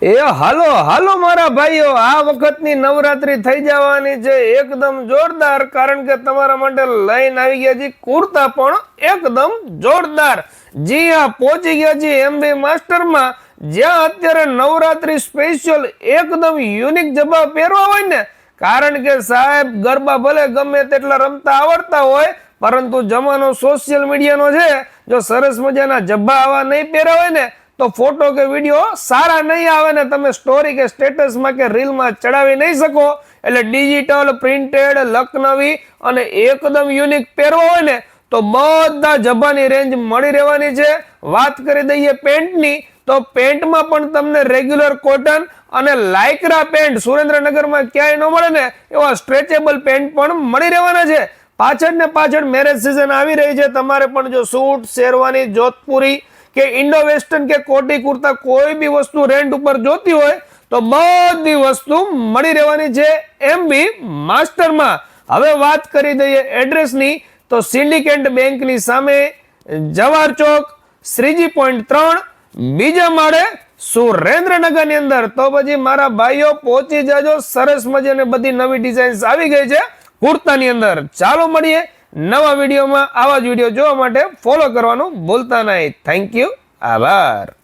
એ હાલો હાલો મારા ભાઈઓ, આ વખતની નવરાત્રી થઈ જવાની છે એકદમ જોરદાર, કારણ કે તમારા માટે લઈને આવી ગયા છે કુર્તા પણ એકદમ જોરદાર. જી હા, પહોંચી ગયા છે એમબી માસ્ટરમાં, જ્યાં અત્યારે નવરાત્રી સ્પેશિયલ એકદમ યુનિક જબા પહેરવા હોય ને, કારણ કે સાહેબ ગરબા ભલે ગમે તેટલા રમતા આવડતા હોય, પરંતુ જમાનો સોશિયલ મીડિયાનો છે. જો સરસ મજાના જબ્બા આવા નહીં પહેર્યા હોય ને તો ફોટો કે વિડીયો સારા નહીં આવે ને તમે સ્ટોરી કે સ્ટેટસમાં કે રીલમાં ચડાવી નહીં શકો. એટલે ડિજિટલ, પ્રિન્ટેડ, લખનવી અને એકદમ યુનિક પહેરવો હોય ને તો બધા જબ્બાની રેન્જ મળી રહેવાની છે. વાત કરી દઈએ પેન્ટની, તો પેન્ટમાં પણ તમને રેગ્યુલર કોટન અને લાઇક્રા પેન્ટ સુરેન્દ્રનગરમાં ક્યાંય ન મળે ને એવા સ્ટ્રેચેબલ પેન્ટ પણ મળી રહેવાના છે. પાછળ ને પાછળ મેરેજ સિઝન આવી રહી છે, તમારે પણ જો સૂટ, શેરવાની, જોધપુરી કે ઇન્ડો વેસ્ટર્ન કે કોટી કુર્તા કોઈ બી વસ્તુ રેન્ટ ઉપર જોતી હોય તો બધી વસ્તુ મળી રહેવાની છે એમબી માસ્ટરમાં. હવે વાત કરી દઈએ એડ્રેસની, તો સિન્ડિકેટ બેંકની સામે, જવાહર ચોક, શ્રીજી પોઈન્ટ 3, બીજા માળે, સુરેન્દ્રનગરની અંદર. તો પછી મારા ભાઈઓ પહોંચી જાજો, સરસ મજાની બધી નવી ડિઝાઇન્સ આવી ગઈ છે કુર્તાની અંદર. ચાલો મળીએ નવા વિડીયોમાં. આવા જ વિડીયો જોવા માટે ફોલો કરવાનું ભૂલતા નહીં. થેન્ક યુ, આભાર.